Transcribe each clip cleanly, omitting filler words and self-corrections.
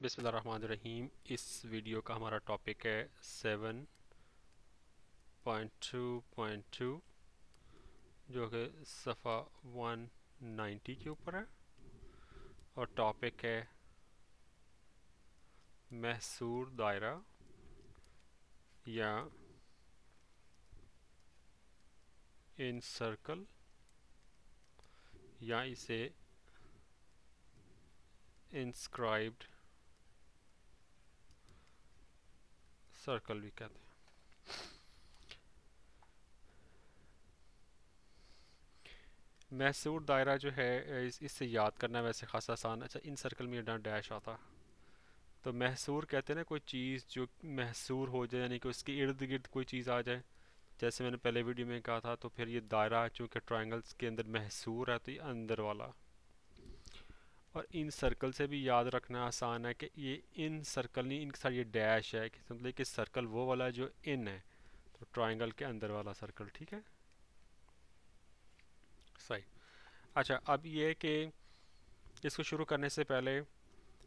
बिस्मिल्लाहिर्रहमानिर्रहीम। इस वीडियो का हमारा टॉपिक है 7.2.2 जो कि सफ़ा 190 के ऊपर है और टॉपिक है महसूर दायरा या इन सर्कल या इसे इंस्क्राइब्ड सर्कल भी कहते हैं। महसूर दायरा जो है इससे याद करना वैसे खासा आसान। अच्छा, इन सर्कल में डैश आता तो महसूर कहते हैं ना, कोई चीज़ जो महसूर हो जाए यानी कि उसके इर्द गिर्द कोई चीज़ आ जाए। जैसे मैंने पहले वीडियो में कहा था, तो फिर ये दायरा चूँकि ट्रायंगल्स के अंदर महसूर है तो ये अंदर वाला। और इन सर्कल से भी याद रखना आसान है कि ये इन सर्कल नहीं, इनके साथ ये डैश है कि मतलब कि सर्कल वो वाला जो इन है, तो ट्रायंगल के अंदर वाला सर्कल। ठीक है, सही। अच्छा, अब ये कि इसको शुरू करने से पहले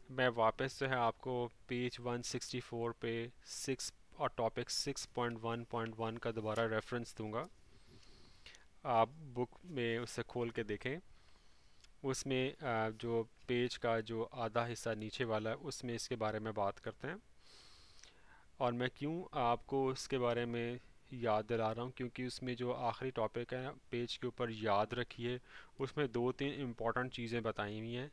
मैं वापस जो है आपको पेज 164 पे 6 और टॉपिक 6.1.1 का दोबारा रेफरेंस दूंगा। आप बुक में उससे खोल के देखें। उसमें जो पेज का जो आधा हिस्सा नीचे वाला है उसमें इसके बारे में बात करते हैं। और मैं क्यों आपको उसके बारे में याद दिला रहा हूँ, क्योंकि उसमें जो आखिरी टॉपिक है पेज के ऊपर याद रखिए, उसमें 2-3 इम्पॉर्टेंट चीज़ें बताई हुई हैं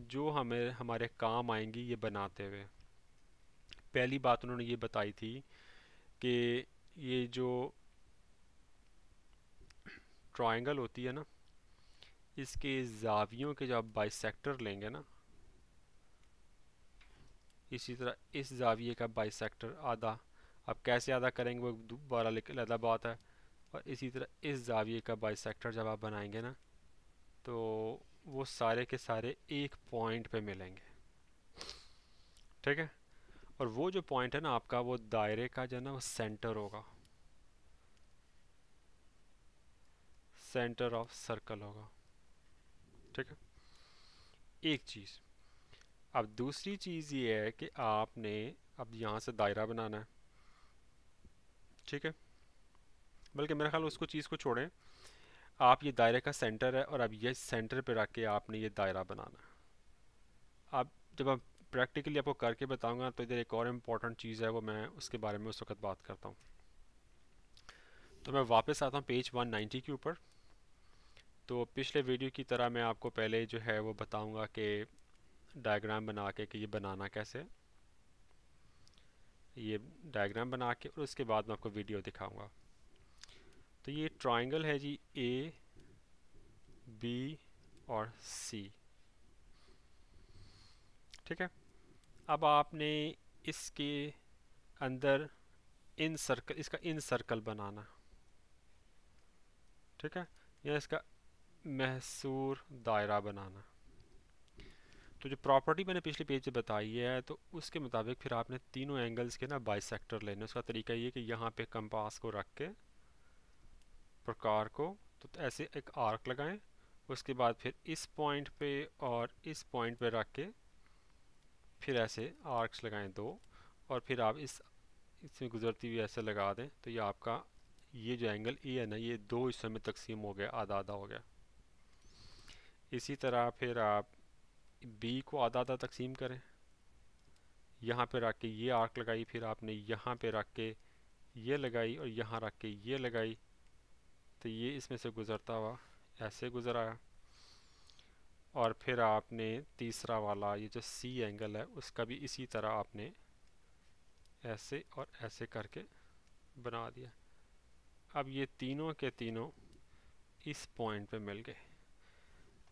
जो हमें हमारे काम आएंगी ये बनाते हुए। पहली बात उन्होंने ये बताई थी कि ये जो ट्रायंगल होती है ना, इसके ज़ावियों के जब आप बाइसेक्टर लेंगे ना, इसी तरह इस ज़ाविये का बाइसेक्टर आधा, अब कैसे आधा करेंगे वो दोबारा अलग बात है। और इसी तरह इस ज़ाविये का बाइसेक्टर जब आप बनाएंगे ना, तो वो सारे के सारे एक पॉइंट पे मिलेंगे। ठीक है, और वो जो पॉइंट है ना आपका, वो दायरे का जो है ना वो सेंटर होगा, सेंटर ऑफ सर्कल होगा। ठीक है, एक चीज़। अब दूसरी चीज़ ये है कि आपने अब यहाँ से दायरा बनाना है। ठीक है, बल्कि मेरा ख्याल उसको चीज़ को छोड़ें, आप ये दायरे का सेंटर है और अब ये सेंटर पे रख के आपने ये दायरा बनाना है। अब जब आप प्रैक्टिकली आपको करके बताऊंगा तो इधर एक और इम्पॉर्टेंट चीज़ है, वो मैं उसके बारे में उस वक्त बात करता हूँ। तो मैं वापस आता हूँ पेज 190 के ऊपर। तो पिछले वीडियो की तरह मैं आपको पहले जो है वो बताऊंगा कि डायग्राम बना के कि ये बनाना कैसे, ये डायग्राम बना के, और उसके बाद मैं आपको वीडियो दिखाऊंगा। तो ये ट्रायंगल है जी, ए बी और सी। ठीक है, अब आपने इसके अंदर इन सर्कल, इसका इन सर्कल बनाना। ठीक है, या इसका महसूर दायरा बनाना। तो जो प्रॉपर्टी मैंने पिछले पेज पे बताई है, तो उसके मुताबिक फिर आपने तीनों एंगल्स के ना बाइसेक्टर लेने। उसका तरीका ये कि यहाँ पे कंपास को रख के प्रकार को तो ऐसे एक आर्क लगाएं, उसके बाद फिर इस पॉइंट पे और इस पॉइंट पे रख के फिर ऐसे आर्क्स लगाएं दो, और फिर आप इसमें गुजरती हुई ऐसे लगा दें, तो ये आपका ये जो एंगल ए है ना, ये दो हिस्सों में तकसीम हो गया, आधा आधा हो गया। इसी तरह फिर आप बी को आधा आधा तकसीम करें, यहाँ पे रख के ये आर्क लगाई, फिर आपने यहाँ पे रख के ये लगाई और यहाँ रख के ये लगाई, तो ये इसमें से गुज़रता हुआ ऐसे गुज़र आया। और फिर आपने तीसरा वाला ये जो सी एंगल है उसका भी इसी तरह आपने ऐसे और ऐसे करके बना दिया। अब ये तीनों के तीनों इस पॉइंट पे मिल गए।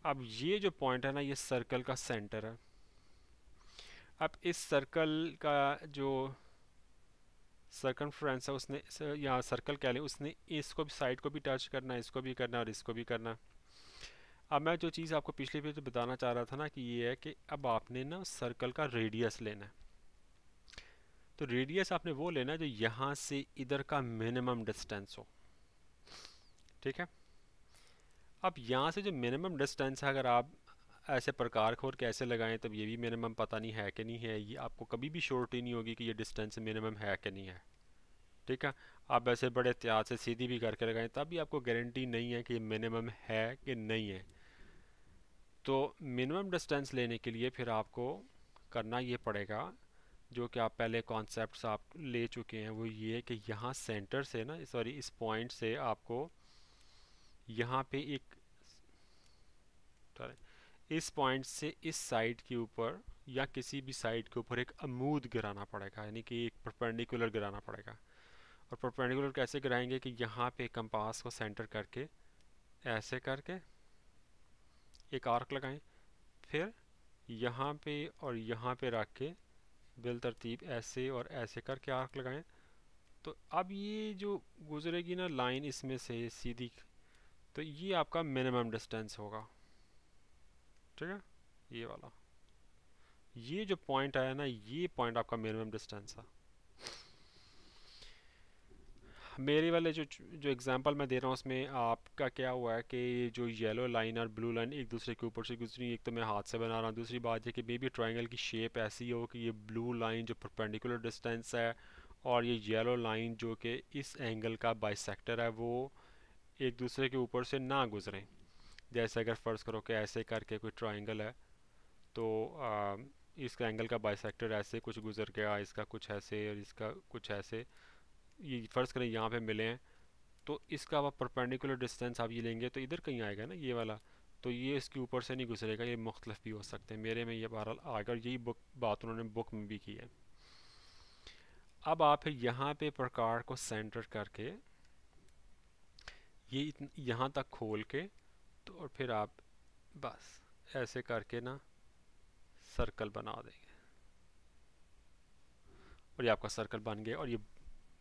अब ये जो पॉइंट है ना, ये सर्कल का सेंटर है। अब इस सर्कल का जो सर्कमफ्रेंस है, उसने यहाँ सर्कल कह लें, उसने इसको भी, साइड को भी टच करना है, इसको भी करना है और इसको भी करना है। अब मैं जो चीज़ आपको पिछले पेज बताना चाह रहा था ना, कि ये है कि अब आपने ना सर्कल का रेडियस लेना है। तो रेडियस आपने वो लेना है जो यहाँ से इधर का मिनिमम डिस्टेंस हो। ठीक है, अब यहाँ से जो मिनिमम डिस्टेंस है, अगर आप ऐसे प्रकार खोल के ऐसे लगाएं तब ये भी मिनिमम पता नहीं है कि नहीं है, ये आपको कभी भी श्योरिटी नहीं होगी कि ये डिस्टेंस मिनिमम है कि नहीं है। ठीक है, आप ऐसे बड़े एहतियात से सीधी भी करके लगाएं तब भी आपको गारंटी नहीं है कि ये मिनिमम है कि नहीं है। तो मिनिमम डिस्टेंस लेने के लिए फिर आपको करना ये पड़ेगा, जो कि आप पहले कॉन्सेप्ट्स आप ले चुके हैं, वो ये है कि यहाँ सेंटर से ना, सॉरी इस पॉइंट से आपको यहाँ पे एक, इस पॉइंट से इस साइड के ऊपर या किसी भी साइड के ऊपर एक अमूद गिराना पड़ेगा, यानी कि एक परपेंडिकुलर गिराना पड़ेगा। और परपेंडिकुलर कैसे गिराएंगे कि यहाँ पे कंपास को सेंटर करके ऐसे करके एक आर्क लगाएं, फिर यहाँ पे और यहाँ पे रख के बिल तरतीब ऐसे और ऐसे करके आर्क लगाएं। तो अब ये जो गुजरेगी ना लाइन इसमें से सीधी, तो ये आपका मिनिमम डिस्टेंस होगा। ठीक है, ये वाला, ये जो पॉइंट आया ना, ये पॉइंट आपका मिनिमम डिस्टेंस है। मेरे वाले जो एग्जांपल मैं दे रहा हूँ उसमें आपका क्या हुआ है कि जो येलो लाइन और ब्लू लाइन एक दूसरे के ऊपर से गुजरी, एक तो मैं हाथ से बना रहा हूँ, दूसरी बात है कि मे बी ट्रायंगल की शेप ऐसी हो कि ये ब्लू लाइन जो परपेंडिकुलर डिस्टेंस है और ये येलो लाइन जो कि इस एंगल का बाइसेक्टर है वो एक दूसरे के ऊपर से ना गुजरें। जैसे अगर फ़र्ज़ करो कि ऐसे करके कोई ट्रायंगल है, तो इसका एंगल का बाइसेक्टर ऐसे कुछ गुजर गया, इसका कुछ ऐसे और इसका कुछ ऐसे, ये फ़र्ज़ करें यहाँ पे मिले हैं, तो इसका आप परपेंडिकुलर डिस्टेंस आप ये लेंगे तो इधर कहीं आएगा ना ये वाला, तो ये इसके ऊपर से नहीं गुजरेगा, ये मुख्तलिफ भी हो सकते हैं। मेरे में ये बहरहाल आएगा और यही बात उन्होंने बुक में भी की है। अब आप यहाँ पे प्रकार को सेंटर करके ये यहाँ तक खोल के, तो और फिर आप बस ऐसे करके ना सर्कल बना देंगे और ये आपका सर्कल बन गया। और ये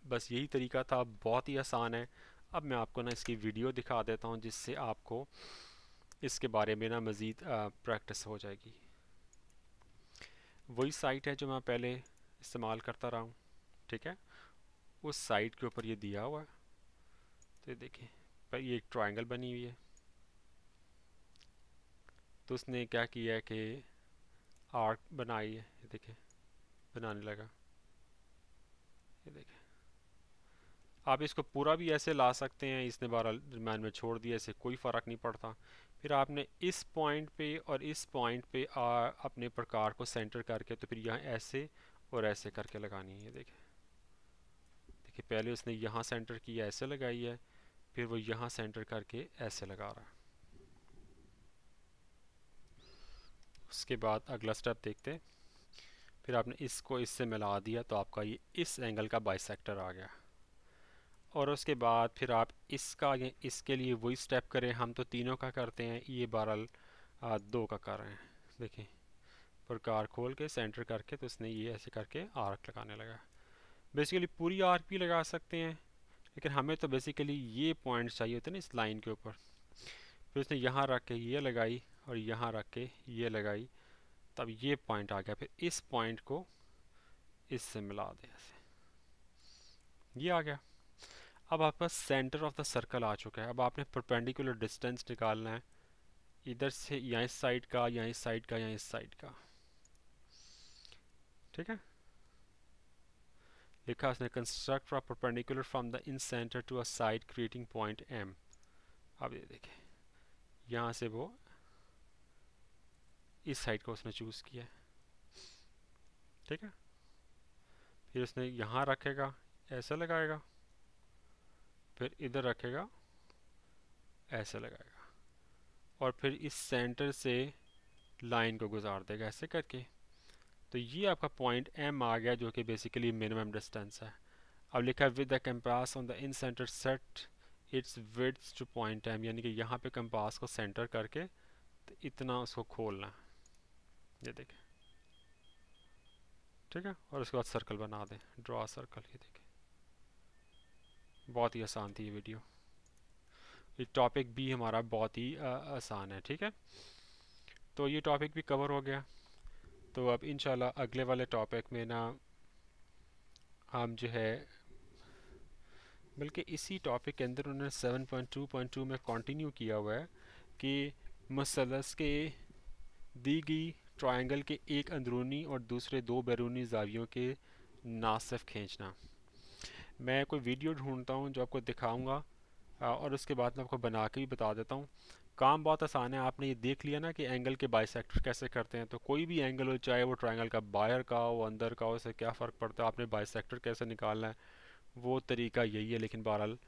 बस यही तरीका था, बहुत ही आसान है। अब मैं आपको ना इसकी वीडियो दिखा देता हूँ जिससे आपको इसके बारे में ना मज़ीद प्रैक्टिस हो जाएगी। वही साइट है जो मैं पहले इस्तेमाल करता रहा हूँ। ठीक है, उस साइट के ऊपर ये दिया हुआ है, तो ये देखें पर ये एक ट्रायंगल बनी हुई है। तो उसने क्या किया है कि आर्क बनाई है, ये देखें बनाने लगा, ये देखें। आप इसको पूरा भी ऐसे ला सकते हैं, इसने बहरहाल दरम्यान में छोड़ दिया, इससे कोई फ़र्क नहीं पड़ता। फिर आपने इस पॉइंट पे और इस पॉइंट पे अपने प्रकार को सेंटर करके तो फिर यहाँ ऐसे और ऐसे करके लगानी है। देखिए देखिए, पहले उसने यहाँ सेंटर किया, ऐसे लगाई है, फिर वो यहाँ सेंटर करके ऐसे लगा रहा है। उसके बाद अगला स्टेप देखते हैं। फिर आपने इसको इससे मिला दिया तो आपका ये इस एंगल का बाइसेक्टर आ गया। और उसके बाद फिर आप इसका ये इसके लिए वही स्टेप करें, हम तो तीनों का करते हैं, ये बहरहाल दो का कर रहे हैं। देखें प्रकार खोल के सेंटर करके तो उसने ये ऐसे करके आर्क लगाने लगा। बेसिकली पूरी आर्क भी लगा सकते हैं, लेकिन हमें तो बेसिकली ये पॉइंट चाहिए होते हैं ना इस लाइन के ऊपर। फिर उसने यहाँ रख के ये लगाई और यहाँ रख के ये लगाई, तब ये पॉइंट आ गया। फिर इस पॉइंट को इससे मिला दें, ऐसे ये आ गया। अब आपका सेंटर ऑफ द सर्कल आ चुका है। अब आपने परपेंडिकुलर डिस्टेंस निकालना है, इधर से या इस साइड का या इस साइड का या इस साइड का। ठीक है, लिखा उसने construct a perpendicular from the incentre to a side creating point M. अब ये देखें, यहाँ से वो इस साइड को उसने चूज़ किया है। ठीक है, फिर उसने यहाँ रखेगा, ऐसे लगाएगा, फिर इधर रखेगा, ऐसे लगाएगा, और फिर इस सेंटर से लाइन को गुजार देगा ऐसे करके। तो ये आपका पॉइंट एम आ गया, जो कि बेसिकली मिनिमम डिस्टेंस है। अब लिखा है with the compass on the incentre set its width to point M, यानी कि यहाँ पे कंपास को सेंटर करके तो इतना उसको खोलना, ये देखें। ठीक है, और उसके बाद सर्कल बना दें, ड्रॉ सर्कल। ये देखें, बहुत ही आसान थी ये वीडियो। ये टॉपिक भी हमारा बहुत ही आसान है। ठीक है, तो ये टॉपिक भी कवर हो गया। तो अब इंशाल्लाह अगले वाले टॉपिक में ना हम जो है, बल्कि इसी टॉपिक के अंदर उन्होंने 7.2.2 में कंटिन्यू किया हुआ है कि मसलस के दी गई ट्रायंगल के एक अंदरूनी और दूसरे दो बैरूनी ज़ावियों के नासिफ खींचना। मैं कोई वीडियो ढूंढता हूँ जो आपको दिखाऊंगा और उसके बाद मैं आपको बना के भी बता देता हूँ। काम बहुत आसान है। आपने ये देख लिया ना कि एंगल के बाइसेक्टर कैसे करते हैं, तो कोई भी एंगल हो, चाहे वो ट्रायंगल का बाहर का हो अंदर का हो, उससे क्या फ़र्क पड़ता है। आपने बाइसेक्टर कैसे निकालना है वो तरीका यही है, लेकिन बहरहाल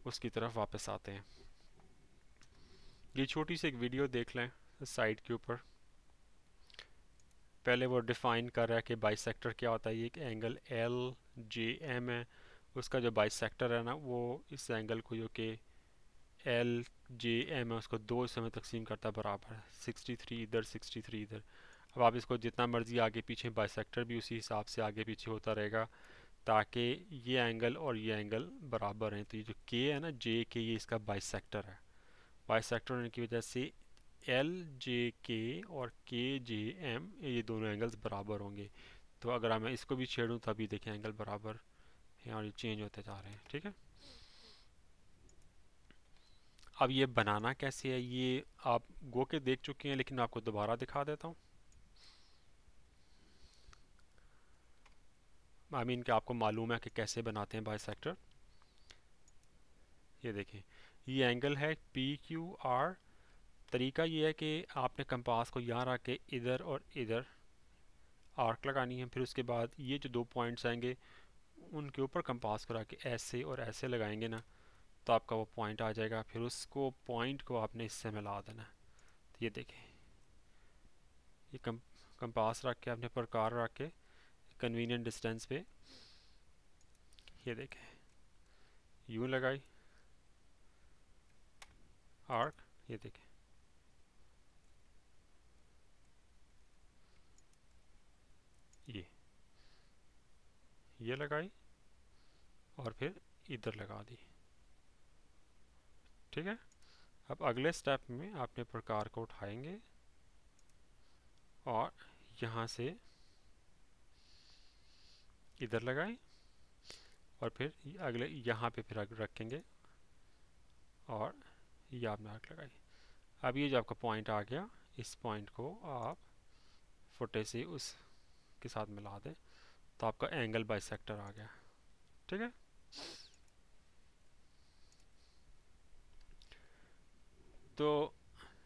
उसकी तरफ वापस आते हैं। ये छोटी सी एक वीडियो देख लें साइड के ऊपर। पहले वो डिफ़ाइन कर रहा है कि बाइसेक्टर क्या होता है। ये एक एंगल एल जे एम है, उसका जो बाइसेक्टर है ना वो इस एंगल को जो कि एल जे एम है उसको दो हिस्सों में तकसीम करता है बराबर, 63 इधर 63 इधर। अब आप इसको जितना मर्जी आगे पीछे, बाइसेक्टर भी उसी हिसाब से आगे पीछे होता रहेगा ताकि ये एंगल और ये एंगल बराबर हैं। तो ये जो के है ना, जे के, ये इसका बाइसेक्टर है। बाइसेक्टर होने की वजह से एल जे के और के जे एम ये दोनों एंगल्स बराबर होंगे। तो अगर मैं इसको भी छेड़ूँ तभी देखें एंगल बराबर हैं और ये चेंज होते जा रहे हैं। ठीक है, अब ये बनाना कैसे है ये आप गो के देख चुके हैं, लेकिन मैं आपको दोबारा दिखा देता हूँ। आई मीन कि आपको मालूम है कि कैसे बनाते हैं बाइसेक्टर। ये देखें, ये एंगल है पी क्यू आर। तरीका ये है कि आपने कंपास को यहाँ रख के इधर और इधर आर्क लगानी है। फिर उसके बाद ये जो दो पॉइंट्स आएंगे उनके ऊपर कंपास को रख के ऐसे और ऐसे लगाएंगे ना, तो आपका वो पॉइंट आ जाएगा। फिर उसको पॉइंट को आपने इससे मिला देना। तो ये देखें, ये कंपास रख के आपने प्रकार रख के कन्वीनियंट डिस्टेंस पे, ये देखें यूँ लगाई आर्क, ये देखें ये लगाई और फिर इधर लगा दी। ठीक है, अब अगले स्टेप में आपने प्रकार को उठाएंगे और यहाँ से इधर लगाएं और फिर अगले यहाँ पे फिर रखेंगे और ये आपने आर्क लगाई। अब ये जो आपका पॉइंट आ गया, इस पॉइंट को आप फुटे से उसके साथ मिला दें तो आपका एंगल बाइसेक्टर आ गया। ठीक है, तो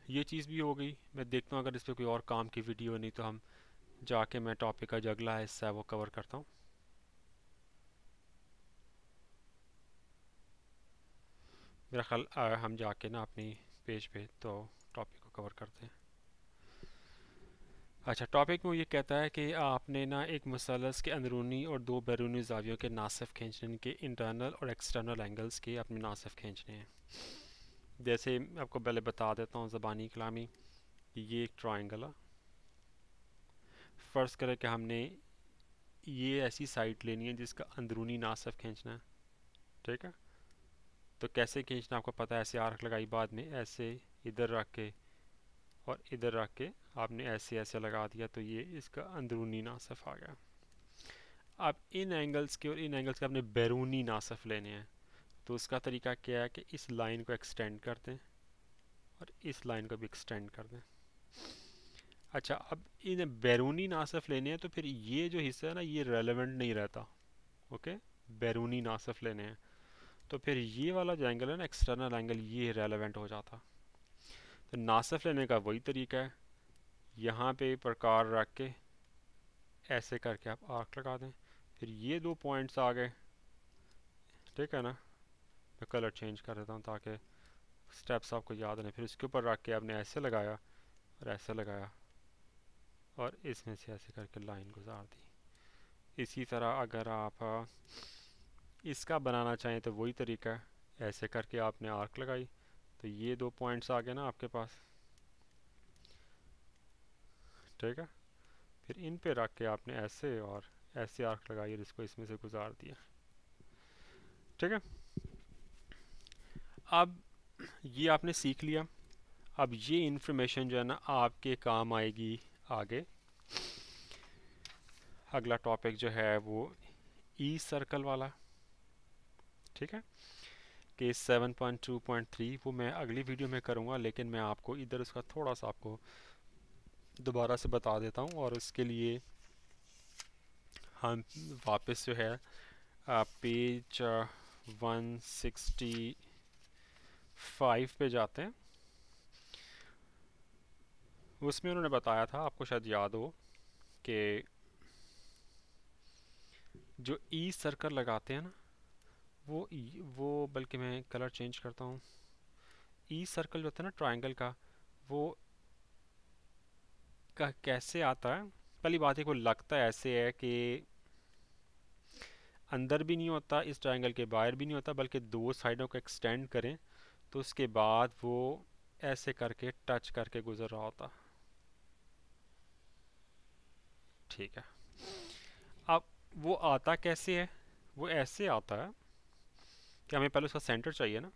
ये चीज़ भी हो गई। मैं देखता हूँ अगर इस पर कोई और काम की वीडियो नहीं तो हम जाके मैं टॉपिक का जो अगला हिस्सा है वो कवर करता हूँ। मेरा ख्याल हम जाके ना अपनी पेज पे तो टॉपिक को कवर करते हैं। अच्छा, टॉपिक में ये कहता है कि आपने ना एक मुसलस के अंदरूनी और दो बैरूनी ज़ावियों के नासिफ खींचने के इंटरनल और एक्सटर्नल एंगल्स के अपने नासिफ खींचने हैं। जैसे आपको पहले बता देता हूँ ज़बानी कलामी कि ये एक ट्रायंगल है। फ़र्ज़ करें कि हमने ये ऐसी साइड लेनी है जिसका अंदरूनी नासिफ खींचना है। ठीक है, तो कैसे खींचना आपको पता है। ऐसे आर्क लगाई, बाद में ऐसे इधर रख के और इधर रख के आपने ऐसे ऐसे लगा दिया, तो ये इसका अंदरूनी नासिफ आ गया। अब इन एंगल्स के और इन एंगल्स के आपने बैरूनी नासिफ लेने हैं। तो उसका तरीका क्या है कि इस लाइन को एक्सटेंड कर दें और इस लाइन को भी एक्सटेंड कर दें। अच्छा, अब इन बैरूनी नासिफ लेने हैं तो फिर ये जो हिस्सा है ना ये रेलेवेंट नहीं रहता। ओके, बैरूनी नासिफ लेने हैं तो फिर ये वाला जो एंगल है ना एक्सटर्नल एंगल, ये रेलेवेंट हो जाता। तो नासिफ लेने का वही तरीका है, यहाँ पे प्रकार रख के ऐसे करके आप आर्क लगा दें। फिर ये दो पॉइंट्स आ गए। ठीक है ना, मैं कलर चेंज कर देता हूँ ताकि स्टेप्स आपको याद नहीं। फिर इसके ऊपर रख के आपने ऐसे लगाया और ऐसे लगाया और इसमें से ऐसे करके लाइन गुजार दी। इसी तरह अगर आप इसका बनाना चाहें तो वही तरीका है, ऐसे करके आपने आर्क लगाई तो ये दो पॉइंट्स आ गए ना आपके पास। ठीक है, फिर इन पे रख के आपने ऐसे और ऐसे आर्क लगाई और इसको इसमें से गुजार दिया। ठीक है, अब ये आपने सीख लिया। अब ये इन्फॉर्मेशन जो है ना आपके काम आएगी आगे। अगला टॉपिक जो है वो ई सर्कल वाला। ठीक है, केस 7.2.3 वो मैं अगली वीडियो में करूँगा, लेकिन मैं आपको इधर उसका थोड़ा सा आपको दोबारा से बता देता हूँ, और उसके लिए हम वापस जो है पेज 165 पे जाते हैं। उसमें उन्होंने बताया था, आपको शायद याद हो, कि जो ई सर्कल लगाते हैं ना, वो बल्कि मैं कलर चेंज करता हूँ। ई सर्कल जो होता है ना ट्रायंगल का, वो कैसे आता है? पहली बात है कि वो लगता है ऐसे है कि अंदर भी नहीं होता, इस ट्रायंगल के बाहर भी नहीं होता, बल्कि दो साइडों को एक्सटेंड करें तो उसके बाद वो ऐसे करके टच करके गुजर रहा होता। ठीक है। अब वो आता कैसे है? वो ऐसे आता है कि हमें पहले उसका सेंटर चाहिए ना।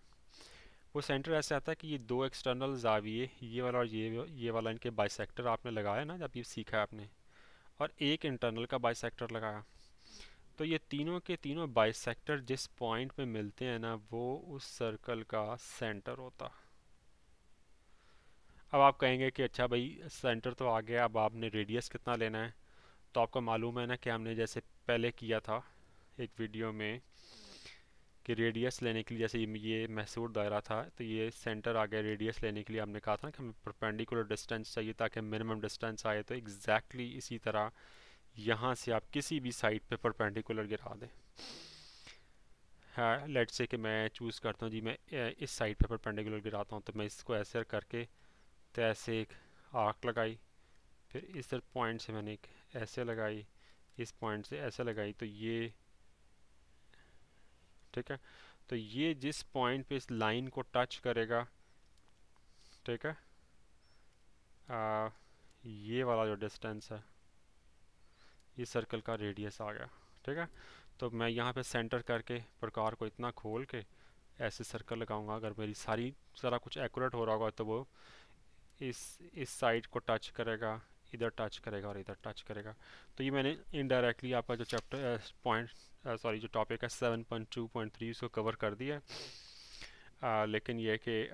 वो सेंटर ऐसे आता है कि ये दो एक्सटर्नल जाविये, ये वाला और ये वाला, इनके बाइसेक्टर आपने लगाया ना जब ये सीखा है आपने, और एक इंटरनल का बाइसेक्टर लगाया, तो ये तीनों के तीनों बाइसेक्टर जिस पॉइंट पे मिलते हैं ना, वो उस सर्कल का सेंटर होता। अब आप कहेंगे कि अच्छा भाई सेंटर तो आ गया, अब आपने रेडियस कितना लेना है? तो आपको मालूम है ना कि हमने जैसे पहले किया था एक वीडियो में, कि रेडियस लेने के लिए, जैसे ये महसूर दायरा था, तो ये सेंटर आ गया, रेडियस लेने के लिए हमने कहा था ना कि हमें परपेंडिकुलर डिस्टेंस चाहिए ताकि मिनिमम डिस्टेंस आए। तो एग्जैक्टली इसी तरह यहाँ से आप किसी भी साइड पे परपेंडिकुलर गिरा दें। हाँ, लेट्स से कि मैं चूज़ करता हूँ जी, मैं इस साइड पे परपेंडिकुलर गिराता हूँ, तो मैं इसको ऐसे करके, तो ऐसे एक आर्क लगाई, फिर इस पॉइंट से मैंने एक ऐसे लगाई, इस पॉइंट से ऐसे लगाई, तो ये ठीक है। तो ये जिस पॉइंट पे इस लाइन को टच करेगा, ठीक है, ये वाला जो डिस्टेंस है, ये सर्कल का रेडियस आ गया। ठीक है। तो मैं यहाँ पे सेंटर करके प्रकार को इतना खोल के ऐसे सर्कल लगाऊंगा। अगर मेरी सारी सारा कुछ एक्यूरेट हो रहा होगा तो वो इस साइड को टच करेगा, इधर टच करेगा और इधर टच करेगा। तो ये मैंने इनडायरेक्टली आपका जो चैप्टर पॉइंट सॉरी जो टॉपिक है 7.2.3 उसको कवर कर दिया है। लेकिन ये कि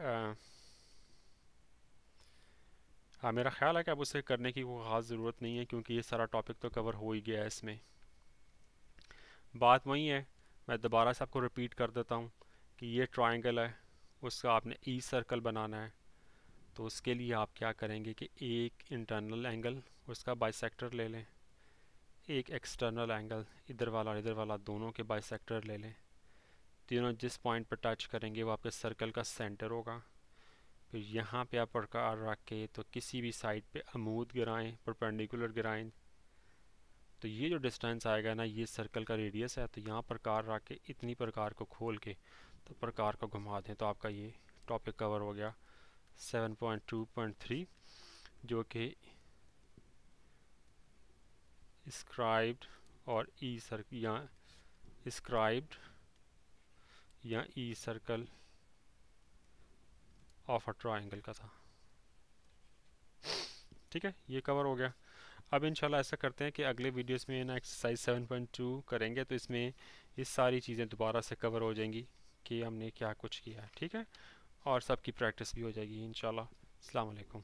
हाँ, मेरा ख्याल है कि अब उसे करने की कोई ख़ास ज़रूरत नहीं है, क्योंकि ये सारा टॉपिक तो कवर हो ही गया है इसमें। बात वही है, मैं दोबारा से आपको रिपीट कर देता हूँ कि ये ट्रायंगल है, उसका आपने ई सर्कल बनाना है। तो उसके लिए आप क्या करेंगे कि एक इंटरनल एंगल उसका बाइसेक्टर ले लें, एक एक्सटर्नल एंगल इधर वाला और इधर वाला दोनों के बाइसेक्टर ले लें। तीनों जिस पॉइंट पर टच करेंगे वो आपके सर्कल का सेंटर होगा। फिर यहाँ पे आप प्रकार रख के तो किसी भी साइड पे अमूद गिराएं, परपेंडिकुलर गिराएं, तो ये जो डिस्टेंस आएगा ना, ये सर्कल का रेडियस है। तो यहाँ प्रकार रख के इतनी प्रकार को खोल के तो प्रकार को घुमा दें, तो आपका ये टॉपिक कवर हो गया 7.2.3, जो कि स्क्राइब्ड और ई सर्कल या स्क्राइब्ड या ई सर्कल ऑफ अ ट्रायंगल का था। ठीक है, ये कवर हो गया। अब इंशाल्लाह ऐसा करते हैं कि अगले वीडियोस में ना एक्सरसाइज 7.2 करेंगे, तो इसमें ये सारी चीज़ें दोबारा से कवर हो जाएंगी कि हमने क्या कुछ किया है। ठीक है, और सबकी प्रैक्टिस भी हो जाएगी इंशाल्लाह। अस्सलाम वालेकुम।